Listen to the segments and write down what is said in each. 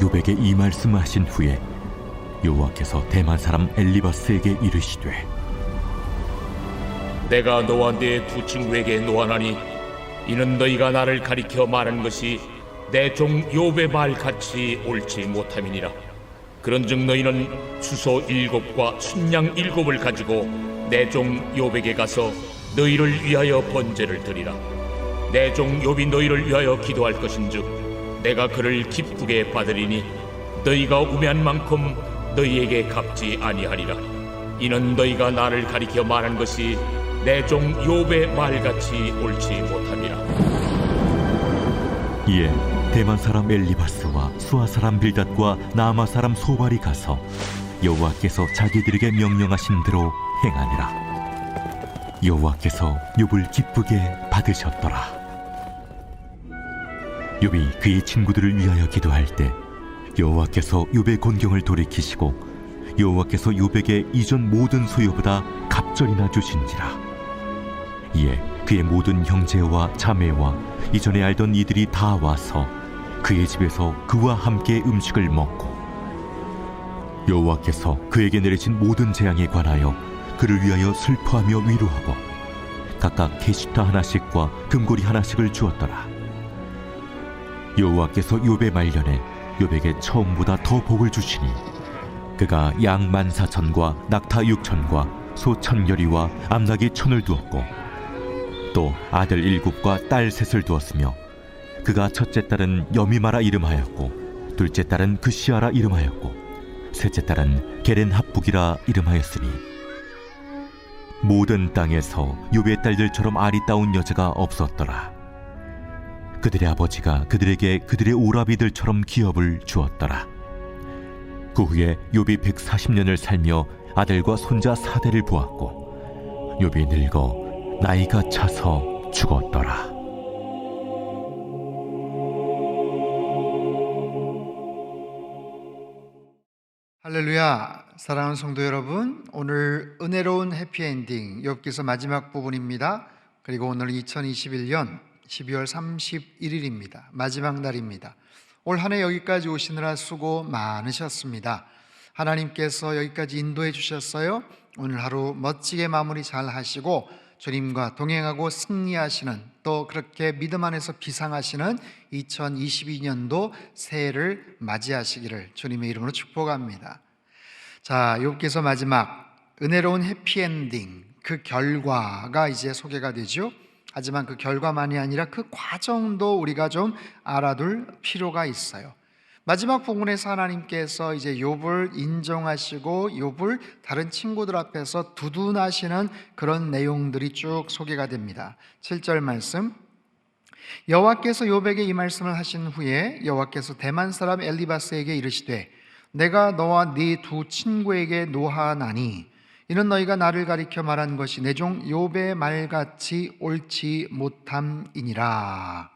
욥에게 이 말씀하신 후에 여호와께서 대만 사람 엘리바스에게 이르시되 내가 너와 네 두 친구에게 노하나니 이는 너희가 나를 가리켜 말한 것이 내 종 욥의 말 같이 옳지 못함이니라. 그런즉 너희는 수소 7과 순양 7을 가지고 내 종 욥에게 가서 너희를 위하여 번제를 드리라. 내 종 욥이 너희를 위하여 기도할 것인즉 내가 그를 기쁘게 받으리니 너희가 우매한 만큼 너희에게 갚지 아니하리라. 이는 너희가 나를 가리켜 말한 것이 내 종 욥의 말같이 옳지 못함이라. 이에 대만 사람 엘리바스와 수아 사람 빌닷과 나아마 사람 소발이 가서 여호와께서 자기들에게 명령하신 대로 행하니라. 여호와께서 욥을 기쁘게 받으셨더라. 욥이 그의 친구들을 위하여 기도할 때 여호와께서 욥의 곤경을 돌이키시고 여호와께서 욥에게 이전 모든 소유보다 갑절이나 주신지라. 이에 그의 모든 형제와 자매와 이전에 알던 이들이 다 와서 그의 집에서 그와 함께 음식을 먹고 여호와께서 그에게 내리신 모든 재앙에 관하여 그를 위하여 슬퍼하며 위로하고 각각 게시타 하나씩과 금고리 하나씩을 주었더라. 여호와께서 욥의 말년에 욥에게 처음보다 더 복을 주시니 그가 양 14,000과 낙타 6,000과 소 1,000여리와 암나귀 1,000을 두었고 또 아들 7과 딸 3을 두었으며 그가 첫째 딸은 여미마라 이름하였고 둘째 딸은 그시아라 이름하였고 셋째 딸은 게렌 합북이라 이름하였으니 모든 땅에서 욥의 딸들처럼 아리따운 여자가 없었더라. 그들의 아버지가 그들에게 그들의 오라비들처럼 기업을 주었더라. 그 후에 욥이 140년을 살며 아들과 손자 4대를 보았고 욥이 늙어 나이가 차서 죽었더라. 할렐루야. 사랑하는 성도 여러분, 오늘 은혜로운 해피엔딩 욥기서 마지막 부분입니다. 그리고 오늘 2021년 12월 31일입니다. 마지막 날입니다. 올 한 해 여기까지 오시느라 수고 많으셨습니다. 하나님께서 여기까지 인도해 주셨어요. 오늘 하루 멋지게 마무리 잘 하시고 주님과 동행하고 승리하시는, 또 그렇게 믿음 안에서 비상하시는 2022년도 새해를 맞이하시기를 주님의 이름으로 축복합니다. 자, 욥기서 마지막 은혜로운 해피엔딩, 그 결과가 이제 소개가 되죠. 하지만 그 결과만이 아니라 그 과정도 우리가 좀 알아둘 필요가 있어요. 마지막 부분에서 하나님께서 이제 욥을 인정하시고 욥을 다른 친구들 앞에서 두둔하시는 그런 내용들이 쭉 소개가 됩니다. 7절 말씀, 여호와께서 욥에게 이 말씀을 하신 후에 여호와께서 대만 사람 엘리바스에게 이르시되 내가 너와 네 두 친구에게 노하나니 이는 너희가 나를 가리켜 말한 것이 내 종 욥의 말같이 옳지 못함이니라.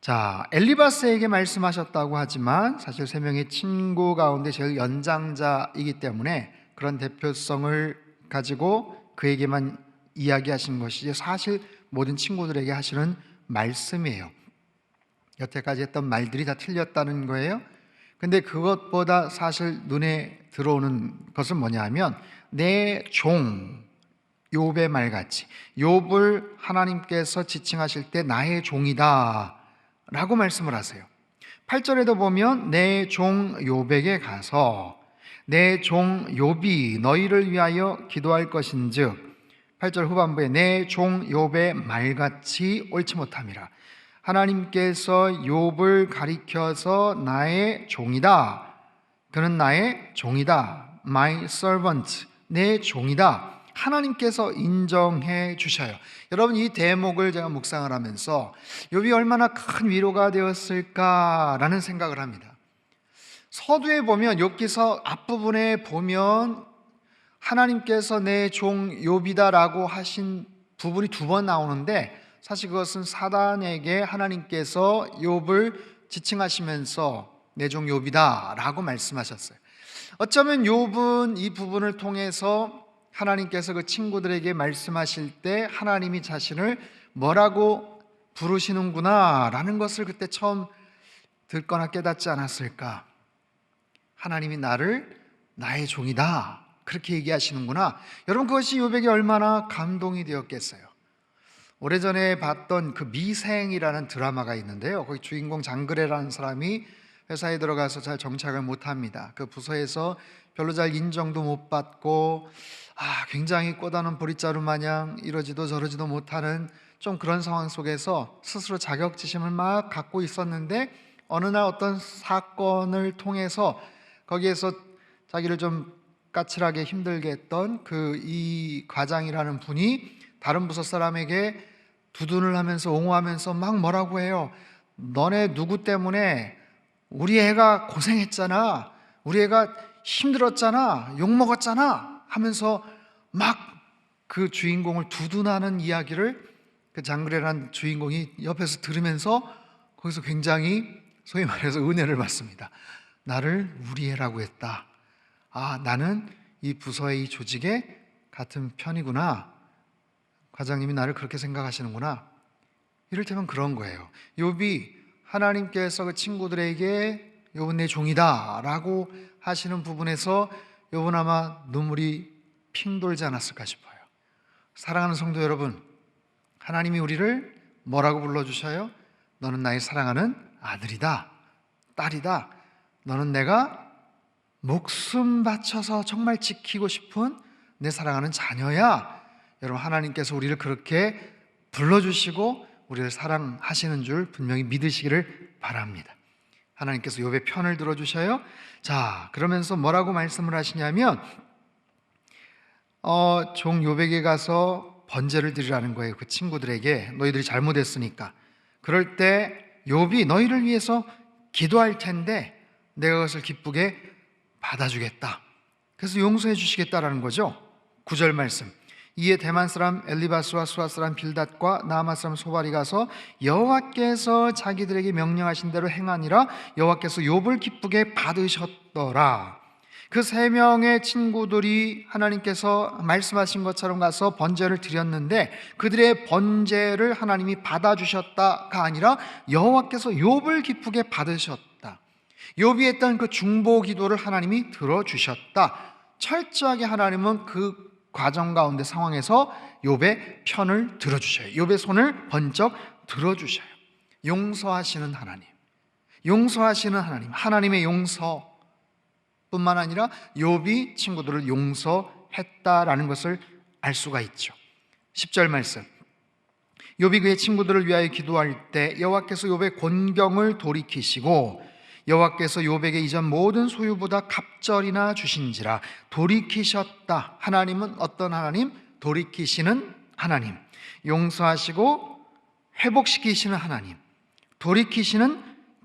자, 엘리바스에게 말씀하셨다고 하지만 사실 세 명의 친구 가운데 제일 연장자이기 때문에 그런 대표성을 가지고 그에게만 이야기하신 것이 사실 모든 친구들에게 하시는 말씀이에요. 여태까지 했던 말들이 다 틀렸다는 거예요. 근데 그것보다 사실 눈에 들어오는 것은 뭐냐 하면 내 종 욥의 말같이, 욥을 하나님께서 지칭하실 때 나의 종이다 라고 말씀을 하세요. 8절에도 보면 내 종 욥에게 가서 내 종 욥이 너희를 위하여 기도할 것인즉, 8절 후반부에 내 종 욥의 말같이 옳지 못함이라. 하나님께서 욥을 가리켜서 나의 종이다, 그는 나의 종이다, my servant, 내 종이다, 하나님께서 인정해 주셔요. 여러분, 이 대목을 제가 묵상을 하면서 욥이 얼마나 큰 위로가 되었을까라는 생각을 합니다. 서두에 보면, 욥기서 앞부분에 보면 하나님께서 내 종 욥이다라고 하신 부분이 2번 나오는데, 사실 그것은 사단에게 하나님께서 욥을 지칭하시면서 내 종 욥이다라고 말씀하셨어요. 어쩌면 욥은 이 부분을 통해서 하나님께서 그 친구들에게 말씀하실 때 하나님이 자신을 뭐라고 부르시는구나 라는 것을 그때 처음 듣거나 깨닫지 않았을까? 하나님이 나를 나의 종이다 그렇게 얘기하시는구나. 여러분, 그것이 욥에게 얼마나 감동이 되었겠어요. 오래전에 봤던 그 미생이라는 드라마가 있는데요, 거기 주인공 장그래라는 사람이 회사에 들어가서 잘 정착을 못합니다. 그 부서에서 별로 잘 인정도 못 받고 굉장히 꼬다는 보릿자루 마냥 이러지도 저러지도 못하는 좀 그런 상황 속에서 스스로 자격지심을 막 갖고 있었는데, 어느 날 어떤 사건을 통해서 거기에서 자기를 좀 까칠하게 힘들게 했던 이 과장이라는 분이 다른 부서 사람에게 두둔을 하면서 옹호하면서 막 뭐라고 해요. 너네 누구 때문에 우리 애가 고생했잖아, 우리 애가 힘들었잖아, 욕먹었잖아 하면서 막 그 주인공을 두둔하는 이야기를 그 장그래란 주인공이 옆에서 들으면서 거기서 굉장히 소위 말해서 은혜를 받습니다. 나를 우리 애라고 했다. 나는 이 부서의 이 조직에 같은 편이구나. 과장님이 나를 그렇게 생각하시는구나. 이를테면 그런 거예요. 욥이 하나님께서 그 친구들에게 욥은 내 종이다 라고 하시는 부분에서 욥은 아마 눈물이 핑 돌지 않았을까 싶어요. 사랑하는 성도 여러분, 하나님이 우리를 뭐라고 불러주셔요? 너는 나의 사랑하는 아들이다, 딸이다. 너는 내가 목숨 바쳐서 정말 지키고 싶은 내 사랑하는 자녀야. 여러분, 하나님께서 우리를 그렇게 불러주시고 우리를 사랑하시는 줄 분명히 믿으시기를 바랍니다. 하나님께서 욥의 편을 들어주셔요. 자, 그러면서 뭐라고 말씀을 하시냐면 종 욥에게 가서 번제를 드리라는 거예요. 그 친구들에게 너희들이 잘못했으니까. 그럴 때 욥이 너희를 위해서 기도할 텐데 내가 그것을 기쁘게 받아주겠다. 그래서 용서해 주시겠다라는 거죠. 9절 말씀. 이에 대만 사람 엘리바스와 수아 사람 빌닷과 나아마 사람 소발이 가서 여호와께서 자기들에게 명령하신 대로 행하니라. 여호와께서 욥을 기쁘게 받으셨더라. 그 세 명의 친구들이 하나님께서 말씀하신 것처럼 가서 번제를 드렸는데 그들의 번제를 하나님이 받아주셨다가 아니라 여호와께서 욥을 기쁘게 받으셨다. 욥이 했던 그 중보 기도를 하나님이 들어주셨다. 철저하게 하나님은 그 과정 가운데 상황에서 욥의 편을 들어주셔요. 욥의 손을 번쩍 들어주셔요. 용서하시는 하나님, 용서하시는 하나님, 하나님의 용서 뿐만 아니라 욥이 친구들을 용서했다라는 것을 알 수가 있죠. 10절 말씀. 욥이 그의 친구들을 위하여 기도할 때 여호와께서 욥의 곤경을 돌이키시고 여호와께서 욥에게 이전 모든 소유보다 갑절이나 주신지라. 돌이키셨다. 하나님은 어떤 하나님? 돌이키시는 하나님, 용서하시고 회복시키시는 하나님, 돌이키시는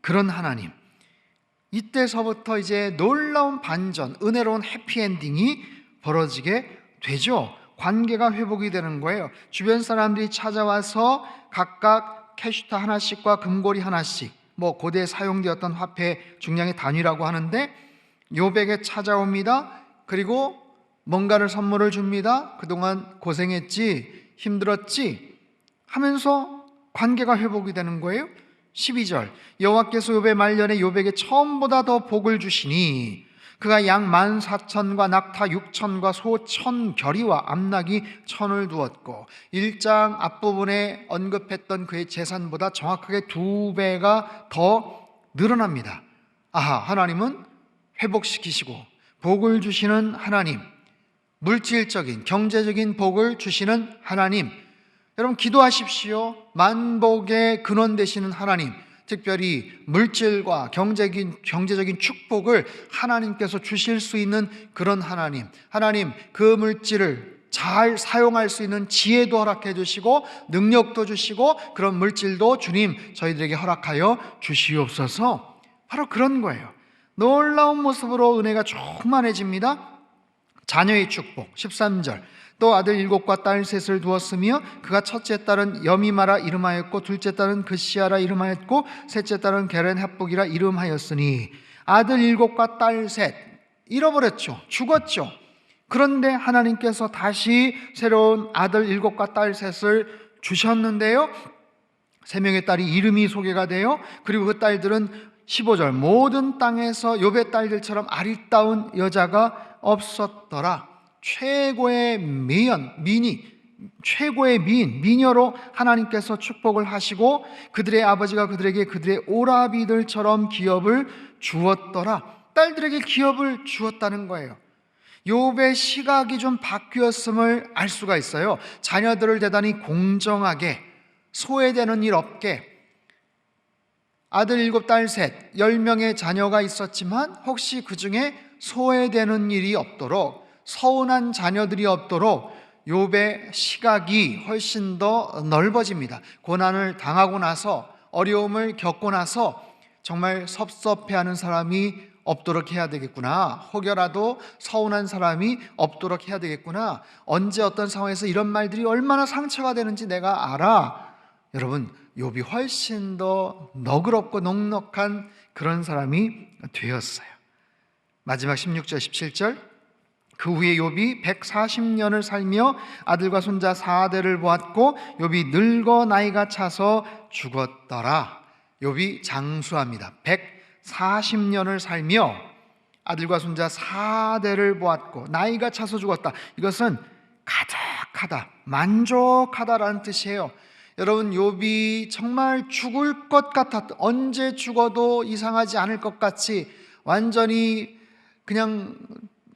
그런 하나님. 이때서부터 이제 놀라운 반전, 은혜로운 해피엔딩이 벌어지게 되죠. 관계가 회복이 되는 거예요. 주변 사람들이 찾아와서 각각 캐슈타 하나씩과 금고리 하나씩, 고대에 사용되었던 화폐 중량의 단위라고 하는데 욥에게 찾아옵니다. 그리고 뭔가를 선물을 줍니다. 그동안 고생했지, 힘들었지 하면서 관계가 회복이 되는 거예요. 12절. 여호와께서 욥의 말년에 욥에게 처음보다 더 복을 주시니 그가 양 14,000과 낙타 6,000과 소 1,000결의와 암낙이 1,000을 두었고 1장 앞부분에 언급했던 그의 재산보다 정확하게 2배가 더 늘어납니다. 하나님은 회복시키시고 복을 주시는 하나님, 물질적인 경제적인 복을 주시는 하나님. 여러분, 기도하십시오. 만복의 근원 되시는 하나님, 특별히 물질과 경제적인 축복을 하나님께서 주실 수 있는 그런 하나님, 그 물질을 잘 사용할 수 있는 지혜도 허락해 주시고 능력도 주시고 그런 물질도 주님 저희들에게 허락하여 주시옵소서. 바로 그런 거예요. 놀라운 모습으로 은혜가 충만해집니다. 자녀의 축복. 13절. 또 아들 7과 딸 3을 두었으며 그가 첫째 딸은 여미마라 이름하였고 둘째 딸은 그시아라 이름하였고 셋째 딸은 게렌 합북이라 이름하였으니 아들 7과 딸 3 잃어버렸죠. 죽었죠. 그런데 하나님께서 다시 새로운 아들 7과 딸 3을 주셨는데요, 3명의 딸이 이름이 소개가 돼요. 그리고 그 딸들은 15절 모든 땅에서 욥의 딸들처럼 아리따운 여자가 없었더라. 최고의 미녀로 하나님께서 축복을 하시고 그들의 아버지가 그들에게 그들의 오라비들처럼 기업을 주었더라. 딸들에게 기업을 주었다는 거예요. 욥의 시각이 좀 바뀌었음을 알 수가 있어요. 자녀들을 대단히 공정하게, 소외되는 일 없게, 아들 7, 딸 3, 10명의 자녀가 있었지만 혹시 그 중에 소외되는 일이 없도록, 서운한 자녀들이 없도록 욥의 시각이 훨씬 더 넓어집니다. 고난을 당하고 나서, 어려움을 겪고 나서 정말 섭섭해하는 사람이 없도록 해야 되겠구나, 혹여라도 서운한 사람이 없도록 해야 되겠구나, 언제 어떤 상황에서 이런 말들이 얼마나 상처가 되는지 내가 알아. 여러분, 욥이 훨씬 더 너그럽고 넉넉한 그런 사람이 되었어요. 마지막 16절 17절, 그 후에 욥이 140년을 살며 아들과 손자 4대를 보았고 욥이 늙어 나이가 차서 죽었더라. 욥이 장수합니다. 140년을 살며 아들과 손자 4대를 보았고 나이가 차서 죽었다. 이것은 가득하다, 만족하다라는 뜻이에요. 여러분, 욥이 정말 죽을 것 같았던, 언제 죽어도 이상하지 않을 것 같이 완전히 그냥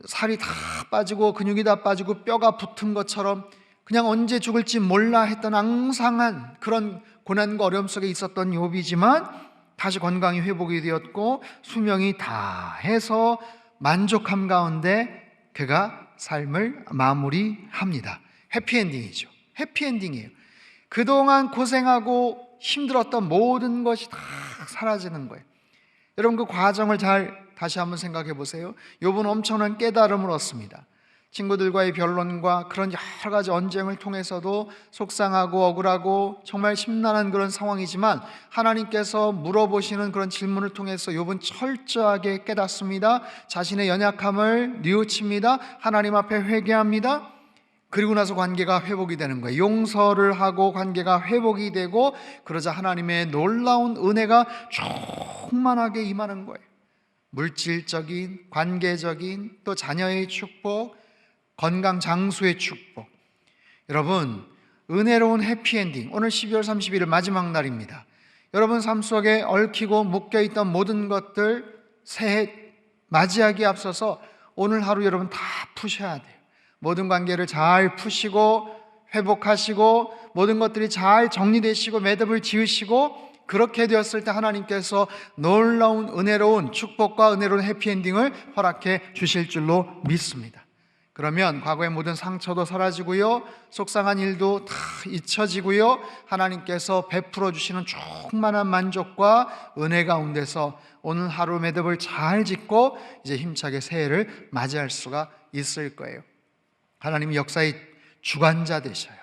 살이 다 빠지고 근육이 다 빠지고 뼈가 붙은 것처럼 그냥 언제 죽을지 몰라 했던 앙상한 그런 고난과 어려움 속에 있었던 욥이지만 다시 건강이 회복이 되었고 수명이 다 해서 만족함 가운데 그가 삶을 마무리합니다. 해피엔딩이죠. 해피엔딩이에요. 그동안 고생하고 힘들었던 모든 것이 다 사라지는 거예요. 여러분, 그 과정을 잘 다시 한번 생각해 보세요. 욥은 엄청난 깨달음을 얻습니다. 친구들과의 변론과 그런 여러 가지 언쟁을 통해서도 속상하고 억울하고 정말 심란한 그런 상황이지만 하나님께서 물어보시는 그런 질문을 통해서 욥은 철저하게 깨닫습니다. 자신의 연약함을 뉘우칩니다. 하나님 앞에 회개합니다. 그리고 나서 관계가 회복이 되는 거예요. 용서를 하고 관계가 회복이 되고 그러자 하나님의 놀라운 은혜가 충만하게 임하는 거예요. 물질적인, 관계적인, 또 자녀의 축복, 건강 장수의 축복. 여러분, 은혜로운 해피엔딩. 오늘 12월 31일 마지막 날입니다. 여러분 삶 속에 얽히고 묶여있던 모든 것들 새해 맞이하기에 앞서서 오늘 하루 여러분 다 푸셔야 돼요. 모든 관계를 잘 푸시고 회복하시고 모든 것들이 잘 정리되시고 매듭을 지으시고 그렇게 되었을 때 하나님께서 놀라운 은혜로운 축복과 은혜로운 해피엔딩을 허락해 주실 줄로 믿습니다. 그러면 과거의 모든 상처도 사라지고요, 속상한 일도 다 잊혀지고요, 하나님께서 베풀어 주시는 충만한 만족과 은혜 가운데서 오늘 하루 매듭을 잘 짓고 이제 힘차게 새해를 맞이할 수가 있을 거예요. 하나님이 역사의 주관자 되셔요.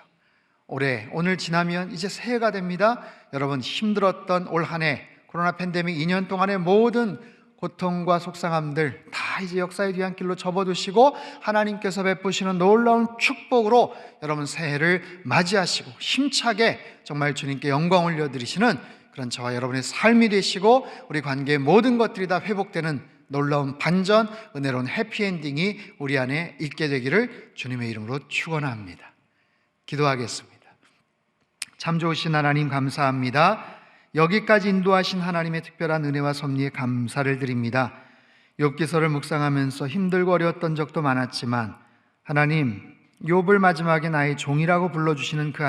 올해, 오늘 지나면 이제 새해가 됩니다. 여러분, 힘들었던 올 한 해, 코로나 팬데믹 2년 동안의 모든 고통과 속상함들 다 이제 역사의 뒤안길로 접어두시고 하나님께서 베푸시는 놀라운 축복으로 여러분 새해를 맞이하시고 힘차게 정말 주님께 영광 올려드리시는 그런 저와 여러분의 삶이 되시고 우리 관계의 모든 것들이 다 회복되는 놀라운 반전, 은혜로운 해피엔딩이 우리 안에 있게 되기를 주님의 이름으로 축원합니다. 기도하겠습니다. 참 좋으신 하나님 감사합니다. 여기까지 인도하신 하나님의 특별한 은혜와 섭리에 감사를 드립니다. 욥기서를 묵상하면서 힘들고 어려웠던 적도 많았지만 하나님, 욥을 마지막에 나의 종이라고 불러주시는 그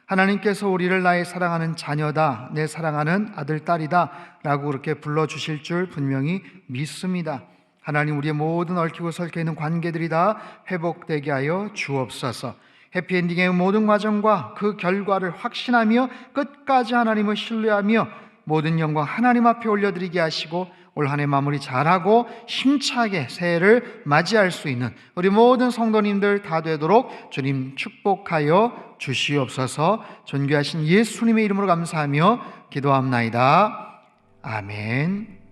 하나님께서 우리를 나의 사랑하는 자녀다, 내 사랑하는 아들, 딸이다 라고 그렇게 불러주실 줄 분명히 믿습니다. 하나님, 우리의 모든 얽히고 설켜 있는 관계들이 다 회복되게 하여 주옵소서. 해피엔딩의 모든 과정과 그 결과를 확신하며 끝까지 하나님을 신뢰하며 모든 영광 하나님 앞에 올려드리게 하시고 올 한 해 마무리 잘하고 힘차게 새해를 맞이할 수 있는 우리 모든 성도님들 다 되도록 주님 축복하여 주시옵소서. 존귀하신 예수님의 이름으로 감사하며 기도합나이다. 아멘.